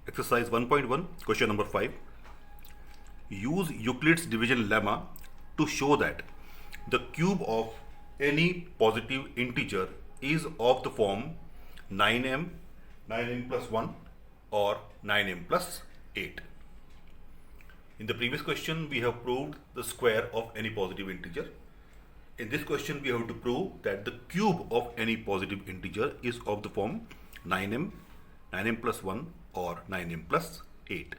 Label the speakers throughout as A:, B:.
A: Exercise 1.1, question number 5. Use Euclid's division lemma to show that the cube of any positive integer is of the form 9m, 9m plus 1 or 9m plus 8. In the previous question, we have proved the square of any positive integer. In this question, we have to prove that the cube of any positive integer is of the form 9m, 9m plus 1 or 9m plus 8.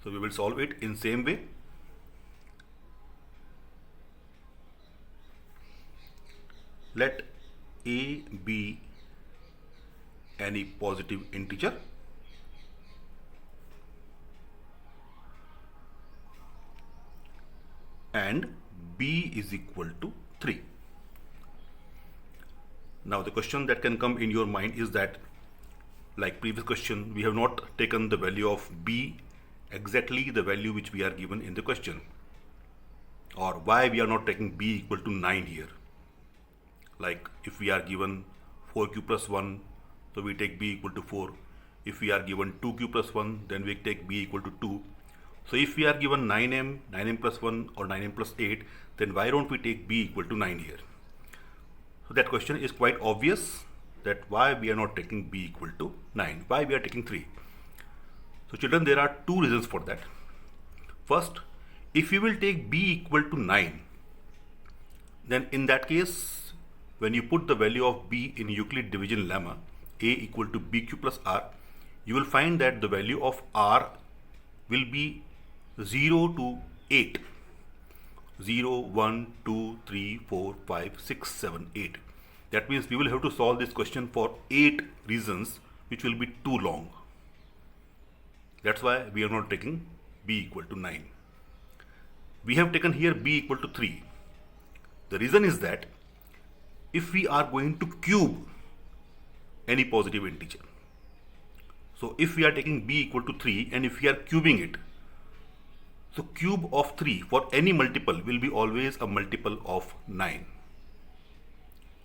A: So we will solve it in same way. Let a be any positive integer and b is equal to 3. Now the question that can come in your mind is that, like previous question, we have not taken the value of b exactly the value which we are given in the question, or why we are not taking b equal to 9 here. Like if we are given 4q plus 1, so we take b equal to 4. If we are given 2q plus 1, then we take b equal to 2. So if we are given 9m, 9m plus 1 or 9m plus 8, then why don't we take b equal to 9 here? So that question is quite obvious, that why we are not taking b equal to 9, why we are taking 3. So children, there are two reasons for that. First, if you will take b equal to 9, then in that case, when you put the value of b in Euclid division lemma, a equal to bq plus r, you will find that the value of r will be 0 to 8. 0, 1, 2, 3, 4, 5, 6, 7, 8. That means we will have to solve this question for 8 reasons, which will be too long. That's why we are not taking b equal to 9. We have taken here b equal to 3. The reason is that if we are going to cube any positive integer, so if we are taking b equal to 3 and if we are cubing it, so cube of 3 for any multiple will be always a multiple of 9.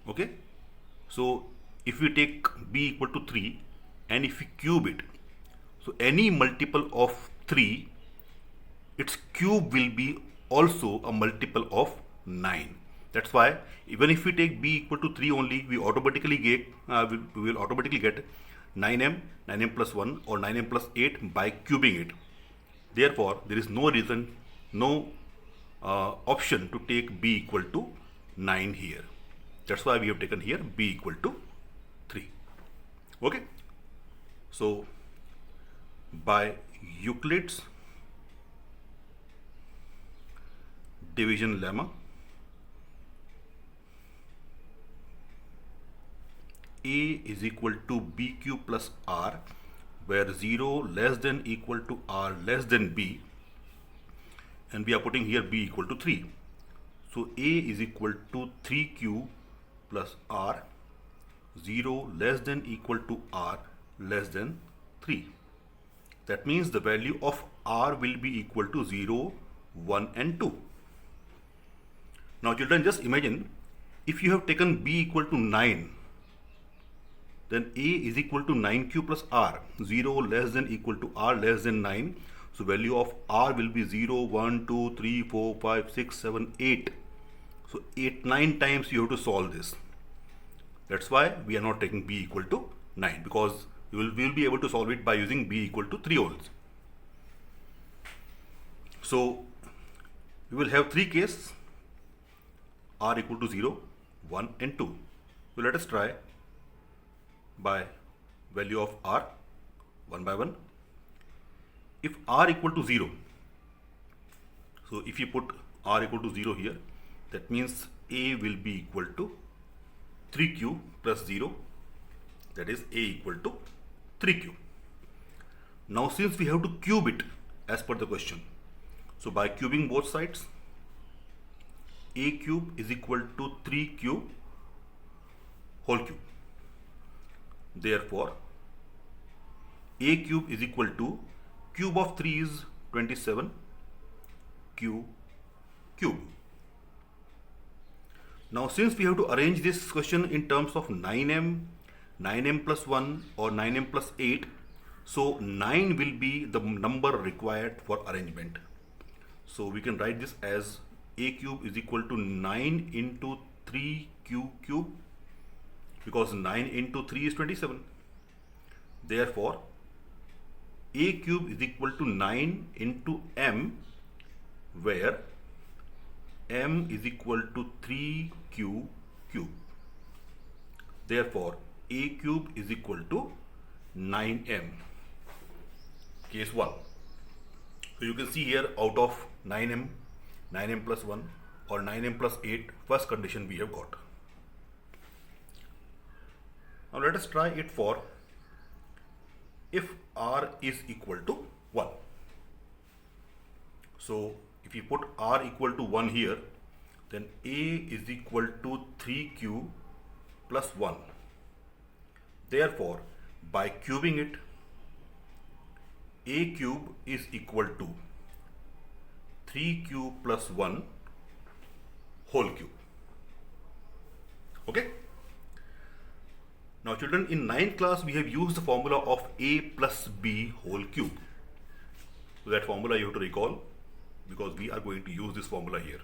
A: Okay? So if we take b equal to 3 and if we cube it, so any multiple of 3, its cube will be also a multiple of 9. That's why even if we take b equal to 3 only, we automatically get we will automatically get 9m, 9m plus 1 or 9m plus 8 by cubing it. Therefore, there is no reason, no option to take b equal to 9 here. That's why we have taken here b equal to 3. Okay? So, by Euclid's division lemma, a is equal to bq plus r, where 0 less than equal to r less than b, and we are putting here b equal to 3. So a is equal to 3q plus r, 0 less than equal to r less than 3. That means the value of r will be equal to 0, 1 and 2. Now children, just imagine if you have taken b equal to 9, then a is equal to 9q plus r, 0 less than equal to r less than 9. So value of r will be 0, 1, 2, 3, 4, 5, 6, 7, 8. So 9 times you have to solve this. That's why we are not taking b equal to 9, because we will be able to solve it by using b equal to 3 only. So we will have 3 cases, r equal to 0, 1 and 2. So let us try by value of r one by one. If r equal to 0, so if you put r equal to 0 here, that means a will be equal to 3q plus 0, that is a equal to 3q. Now since we have to cube it as per the question, so by cubing both sides, a cube is equal to 3q whole cube. Therefore, a cube is equal to cube of 3 is 27 q cube. Now since we have to arrange this question in terms of 9m, 9m plus 1 or 9m plus 8, So 9 will be the number required for arrangement. So we can write this as a cube is equal to 9 into 3q cube, because 9 into 3 is 27. Therefore, a cube is equal to 9 into m, where m is equal to 3q cube. Therefore, a cube is equal to 9m. Case 1. So you can see here, out of 9m, 9m plus 1 or 9m plus 8, first condition we have got. Now let us try it for if r is equal to 1. So if you put r equal to 1 here, then a is equal to 3q plus 1. Therefore, by cubing it, a cube is equal to 3q plus 1 whole cube. Okay? Now children, in 9th class we have used the formula of a plus b whole cube. So that formula you have to recall, because we are going to use this formula here.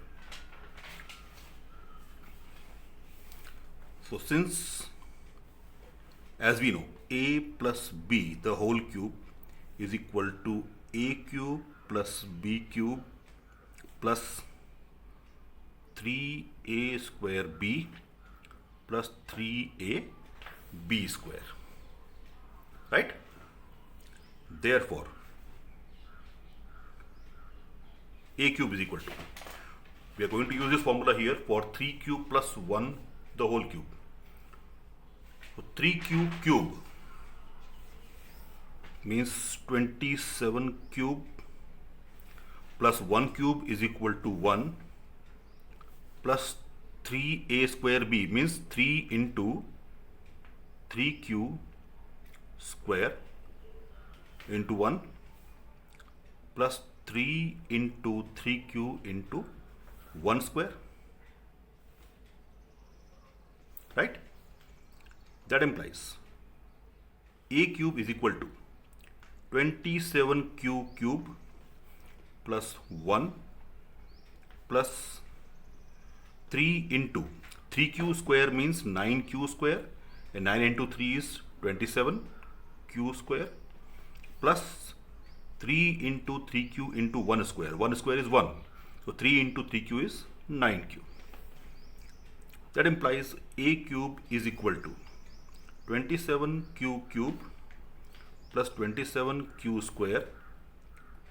A: So since, as we know, a plus b the whole cube is equal to a cube plus b cube plus 3a square b plus 3a b square, right? Therefore, a cube is equal to, we are going to use this formula here for 3q plus 1 the whole cube. So 3q cube means 27 cube plus 1 cube is equal to 1 plus 3a square b means 3 into 3q square into 1 plus 3 into 3q into 1 square, right? That implies a cube is equal to 27q cube plus 1 plus 3 into 3q square means 9q square, and 9 into 3 is 27q square plus 3 into 3q into 1 square. 1 square is 1. So 3 into 3q is 9q. That implies a cube is equal to 27q cube plus 27q square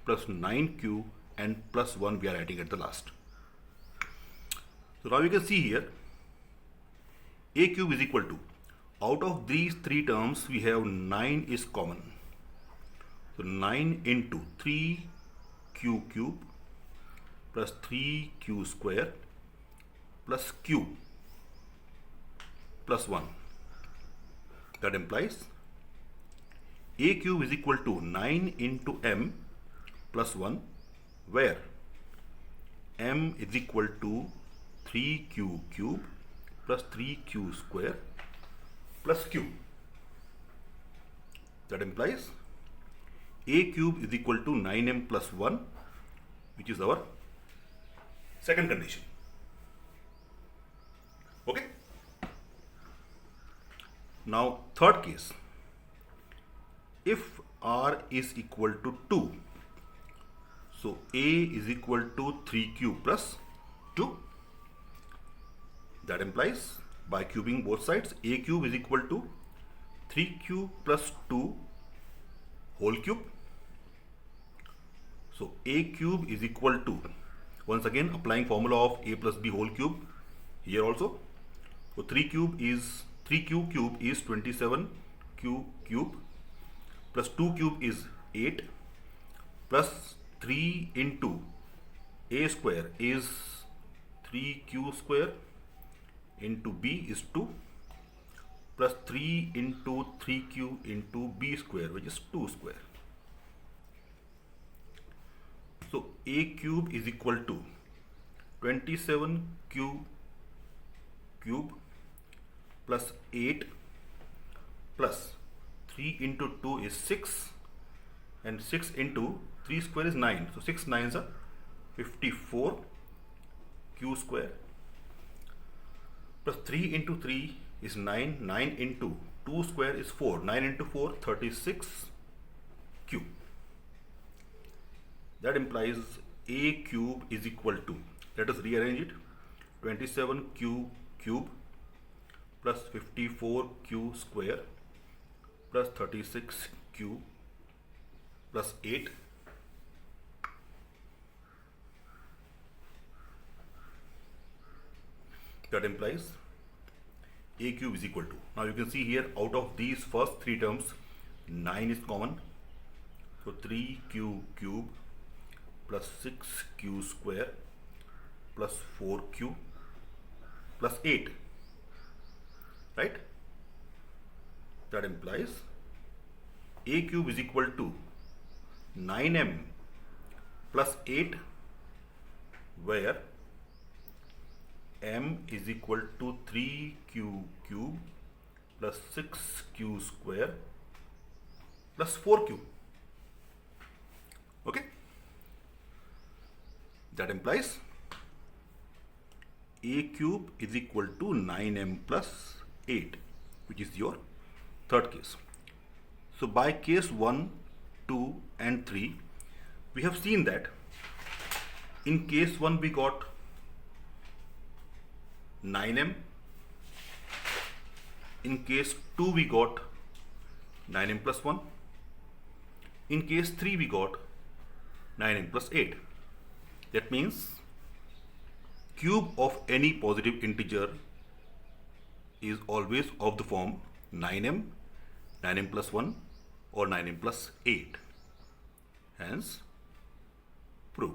A: plus 9q and plus 1 we are adding at the last. So now you can see here, a cube is equal to, out of these three terms we have 9 is common. So 9 into 3q cube plus 3q square plus q plus 1. That implies a cube is equal to 9 into m plus 1, where m is equal to 3q cube plus 3q square plus q. That implies a cube is equal to 9m plus 1, which is our second condition. Okay? Now third case, if r is equal to 2, so a is equal to 3q plus 2. That implies by cubing both sides, a cube is equal to 3q plus 2 whole cube. So a cube is equal to, once again applying formula of a plus b whole cube here also. So 3q cube is 27q cube plus 2 cube is 8 plus 3 into a square is 3q square into b is 2 plus 3 into 3q into b square, which is 2 square. So a cube is equal to 27q cube plus 8 plus 3 into 2 is 6 and 6 into 3 square is 9. So 6 9s are 54 q square plus 3 into 3 is 9. 9 into 2 square is 4. 9 into 4 36 q. That implies a cube is equal to, let us rearrange it, 27q cube plus 54q square plus 36q plus 8 that implies a cube is equal to. Now you can see here, out of these first three terms 9 is common, so 3q cube plus 6q square plus 4q plus 8, right? That implies a cube is equal to 9m plus 8, where m is equal to 3q cube plus 6q square plus 4q. Okay? That implies a cube is equal to 9m plus 8, which is your third case. So by case 1, 2 and 3, we have seen that in case 1 we got 9m, in case 2 we got 9m plus 1, in case 3 we got 9m plus 8. That means cube of any positive integer is always of the form 9m, 9m plus 1 or 9m plus 8. Hence, proof.